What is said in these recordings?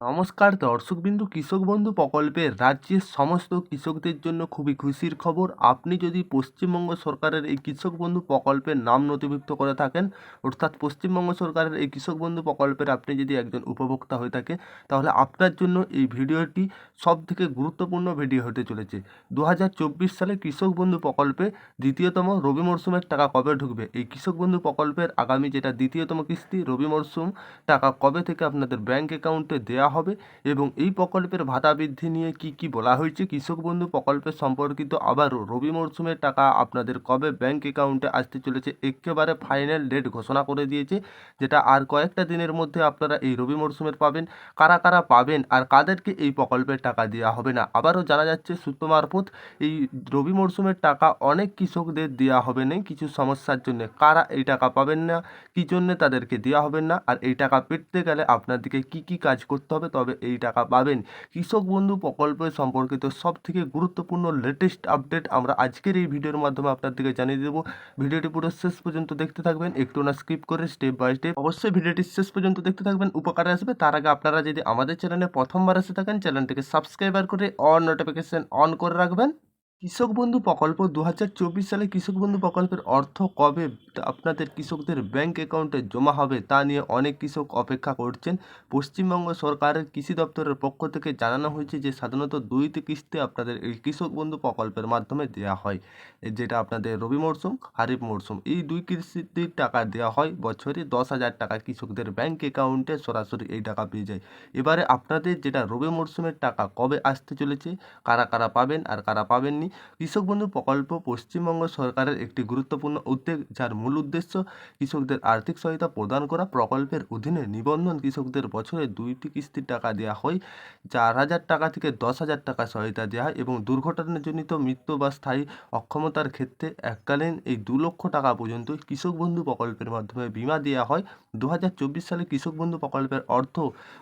নমস্কার দর্শকবিন্দু, কৃষক বন্ধু প্রকল্পের রাজ্যের সমস্ত কৃষকদের জন্য খুবই খুশির খবর। আপনি যদি পশ্চিমবঙ্গ সরকারের এই কৃষক বন্ধু প্রকল্পের নাম নথিভুক্ত করে থাকেন, অর্থাৎ পশ্চিমবঙ্গ সরকারের এই কৃষক বন্ধু প্রকল্পের আপনি যদি একজন উপভোক্তা হয়ে থাকে, তাহলে আপনার জন্য এই ভিডিওটি সবথেকে গুরুত্বপূর্ণ ভিডিও হতে চলেছে। 2024 সালে কৃষক বন্ধু প্রকল্পে দ্বিতীয়তম রবি মরশুমের টাকা কবে ঢুকবে, এই কৃষক বন্ধু প্রকল্পের আগামী যেটা দ্বিতীয়তম কিস্তি রবি মরশুম টাকা কবে থেকে আপনাদের ব্যাংক অ্যাকাউন্টে দেওয়া হবে এবং এই প্রকল্পের ভাতা বৃদ্ধি নিয়ে কি বলা হয়েছে, কৃষক বন্ধু প্রকল্পের সম্পর্কিত আবারও রবি মরশুমের টাকা আপনাদের কবে ব্যাংক অ্যাকাউন্টে আসতে চলেছে, একেবারে ফাইনাল ডেট ঘোষণা করে দিয়েছে, যেটা আর কয়েকটা দিনের মধ্যে আপনারা এই রবি মরশুমের পাবেন। কারা কারা পাবেন আর কাদেরকে এই প্রকল্পের টাকা দেওয়া হবে না, আবারও জানা যাচ্ছে সূত্র মারফত এই রবি মরশুমের টাকা অনেক কৃষকদের দেওয়া হবে না কিছু সমস্যার জন্য। কারা এই টাকা পাবেন না, কী জন্যে তাদেরকে দেওয়া হবে না, আর এই টাকা পেতে গেলে আপনাদেরকে কি কাজ করতে হবে তবে এই টাকা পাবেন। কৃষক বন্ধু প্রকল্প সম্পর্কিত সব থেকে গুরুত্বপূর্ণ লেটেস্ট আপডেট আমরা আজকের এই ভিডিওর মাধ্যমে আপনাদেরকে জানিয়ে দেবো। ভিডিওটি পুরো শেষ পর্যন্ত দেখতে থাকবেন, একটু না স্কিপ করে স্টেপ বাই স্টেপ। অবশ্যই ভিডিওটি শেষ পর্যন্ত দেখতে থাকবেন, উপকারে আসবে। তার আগে আপনারা যদি আমাদের চ্যানেলে প্রথমবার এসে থাকেন, চ্যানেলটিকে সাবস্ক্রাইবার করে অল নোটিফিকেশন অন করে রাখবেন। কৃষক বন্ধু প্রকল্প 2024 সালে কৃষক বন্ধু প্রকল্পের অর্থ কবে আপনাদের কৃষকদের ব্যাংক অ্যাকাউন্টে জমা হবে তা নিয়ে অনেক কৃষক অপেক্ষা করছেন। পশ্চিমবঙ্গ সরকারের কৃষি দপ্তরের পক্ষ থেকে জানানো হয়েছে যে সাধারণত দুইটি কিস্তি আপনাদের এই কৃষক বন্ধু প্রকল্পের মাধ্যমে দেওয়া হয়, যেটা আপনাদের রবি মরশুম খারিফ মরশুম, এই দুই কিস্তির টাকা দেওয়া হয়। বছরে 10,000 টাকা কৃষকদের ব্যাংক অ্যাকাউন্টে সরাসরি এই টাকা পেয়ে যায়। এবারে আপনাদের যেটা রবি মরশুমের টাকা কবে আসতে চলেছে, কারা কারা পাবেন আর কারা পাবেননি। কৃষক বন্ধু প্রকল্প পশ্চিমবঙ্গ সরকারের একটি গুরুত্বপূর্ণ উদ্যোগ, যার মূল উদ্দেশ্য কৃষকদের আর্থিক সহায়তা প্রদান করা। প্রকল্পের অধীনে নিবন্ধন কৃষকদের বছরে দুইটি কিস্তির টাকা দেওয়া হয়। 4,000 টাকা থেকে 10,000 টাকা সহায়তা দেওয়া হয় এবং দুর্ঘটনাজনিত মৃত্যু বা স্থায়ী অক্ষমতার ক্ষেত্রে এককালীন এই 2 লক্ষ টাকা পর্যন্ত কৃষক বন্ধু প্রকল্পের মাধ্যমে বিমা দেওয়া হয়। 2024 সালে কৃষক বন্ধু প্রকল্পের অর্থ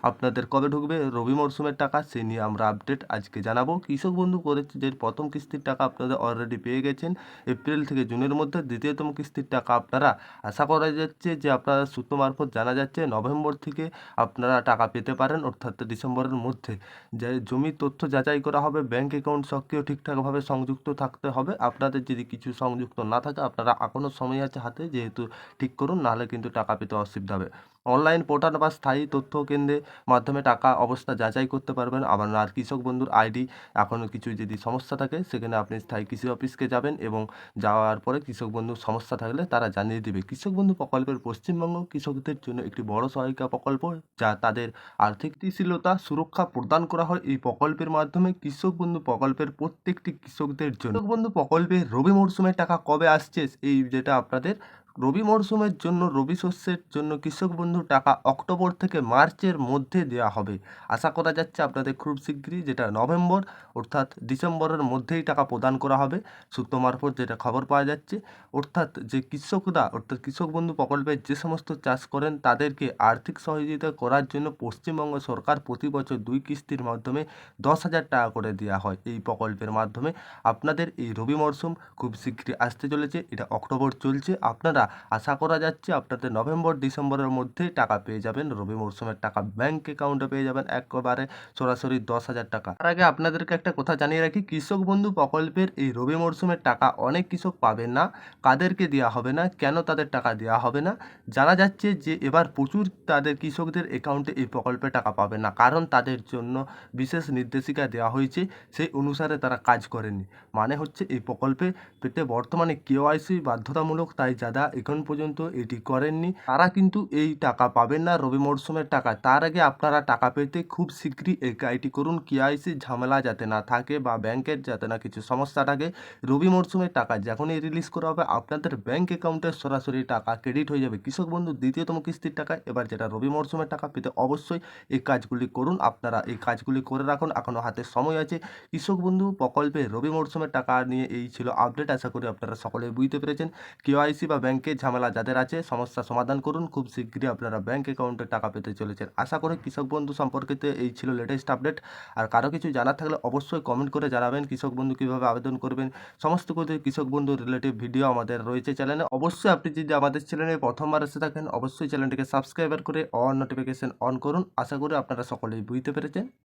আপনাদের কবে ঢুকবে রবি মরশুমের টাকা, সে নিয়ে আমরা আপডেট আজকে জানাবো। কৃষক বন্ধু করেছে যে প্রথম কিস্তির টাকা আপনাদের অলরেডি পেয়ে গেছেন এপ্রিল থেকে জুনের মধ্যে। দ্বিতীয়তম কিস্তির টাকা আপনারা আশা করা যাচ্ছে যে আপনারা সূত্র মারফত জানা যাচ্ছে নভেম্বর থেকে আপনারা টাকা পেতে পারেন, অর্থাৎ ডিসেম্বরের মধ্যে। যে জমির তথ্য যাচাই করা হবে, ব্যাংক অ্যাকাউন্ট সক্রিয় ঠিকঠাকভাবে সংযুক্ত থাকতে হবে। আপনাদের যদি কিছু সংযুক্ত না থাকে আপনারা এখনও সময় আছে হাতে, যেহেতু ঠিক করুন, নাহলে কিন্তু টাকা পেতে অসুবিধা হবে। অনলাইন পোর্টাল বা স্থায়ী তথ্য কেন্দ্রের মাধ্যমে টাকা অবস্থা যাচাই করতে পারবেন। আবার আর কৃষক বন্ধুর আইডি এখনও কিছু যদি সমস্যা থাকে, সেখানে আপনি স্থায়ী কৃষি অফিসকে যাবেন এবং যাওয়ার পরে কৃষক বন্ধুর সমস্যা থাকলে তারা জানিয়ে দেবে। কৃষক বন্ধু প্রকল্পের পশ্চিমবঙ্গ কৃষকদের জন্য একটি বড় সহায়িকা প্রকল্প, যা তাদের আর্থিক স্থিতিশীলতা সুরক্ষা প্রদান করা হয়। এই প্রকল্পের মাধ্যমে কৃষক বন্ধু প্রকল্পের প্রত্যেকটি কৃষকদের জন্য কৃষক বন্ধু প্রকল্পে রবি মরশুমের টাকা কবে আসছে, এই যেটা আপনাদের রবি মরশুমের জন্য রবি শস্যের জন্য কৃষক বন্ধু টাকা অক্টোবর থেকে মার্চের মধ্যে দেওয়া হবে। আশা করা যাচ্ছে আপনাদের খুব শীঘ্রই, যেটা নভেম্বর অর্থাৎ ডিসেম্বরের মধ্যেই টাকা প্রদান করা হবে, সূত্র মারফত যেটা খবর পাওয়া যাচ্ছে। অর্থাৎ যে কৃষকরা, অর্থাৎ কৃষক বন্ধু প্রকল্পের যে সমস্ত চাষ করেন তাদেরকে আর্থিক সহযোগিতা করার জন্য পশ্চিমবঙ্গ সরকার প্রতি বছর 2 কিস্তির মাধ্যমে 10,000 টাকা করে দেওয়া হয়। এই প্রকল্পের মাধ্যমে আপনাদের এই রবি মরশুম খুব শীঘ্রই আসতে চলেছে, এটা অক্টোবর চলছে। আপনারা আশা করা যাচ্ছে আপনাদের নভেম্বর ডিসেম্বরের মধ্যেই টাকা পেয়ে যাবেন, রবি মরশুমের টাকা ব্যাংক অ্যাকাউন্টে পেয়ে যাবেন একেবারে সরাসরি 10,000 টাকা। তার আগে আপনাদেরকে একটা কথা জানিয়ে রাখি, কৃষক বন্ধু প্রকল্পের এই রবি মরশুমের টাকা অনেক কৃষক পাবেন না। কাদেরকে দেওয়া হবে না, কেন তাদের টাকা দেওয়া হবে না, জানা যাচ্ছে যে এবার প্রচুর তাদের কৃষকদের অ্যাকাউন্টে এই প্রকল্পে টাকা পাবে না, কারণ তাদের জন্য বিশেষ নির্দেশিকা দেওয়া হয়েছে, সেই অনুসারে তারা কাজ করেনি। মানে হচ্ছে এই প্রকল্পে পেতে বর্তমানে কেওয়াইসি বাধ্যতামূলক, তাই যারা এখন পর্যন্ত এটি করেননি তারা কিন্তু এই টাকা পাবেন না রবি মরশুমের টাকা। তার আগে আপনারা টাকা পেতে খুব শীঘ্রই এটি করুন, কেওয়াইসি ঝামেলা যাতে না থাকে বা ব্যাংকের যাতে না কিছু সমস্যা থাকে। রবি মরশুমের টাকা যখনই রিলিজ করা হবে আপনাদের ব্যাংক অ্যাকাউন্টে সরাসরি টাকা ক্রেডিট হয়ে যাবে কৃষক বন্ধুর দ্বিতীয়তম কিস্তির টাকা। এবার যেটা রবি মরশুমের টাকা পেতে অবশ্যই এই কাজগুলি করুন, আপনারা এই কাজগুলি করে রাখুন, এখনও হাতে সময় আছে। কৃষক বন্ধু প্রকল্পে রবি মরশুমের টাকা নিয়ে এই ছিল আপডেট। আশা করি আপনারা সকলে বুঝতে পেরেছেন। কেওয়াইসি বা ব্যাংক ব্যাংকের ঝামেলা যাদের আছে সমস্যা সমাধান করুন, খুব শীঘ্রই আপনারা ব্যাংক অ্যাকাউন্টে টাকা পেতে চলেছেন। আশা করি কৃষক বন্ধু সম্পর্কিত এই ছিল লেটেস্ট আপডেট। আর কারো কিছু জানার থাকলে অবশ্যই কমেন্ট করে জানাবেন। কৃষক বন্ধু কীভাবে আবেদন করবেন সমস্ত কিছু কৃষক বন্ধু রিলেটিভ ভিডিও আমাদের রয়েছে চ্যানেলে। অবশ্যই আপনি যদি আমাদের চ্যানেলে প্রথমবার এসে থাকেন অবশ্যই চ্যানেলটিকে সাবস্ক্রাইবার করে অল নোটিফিকেশন অন করুন। আশা করি আপনারা সকলেই বুঝতে পেরেছেন।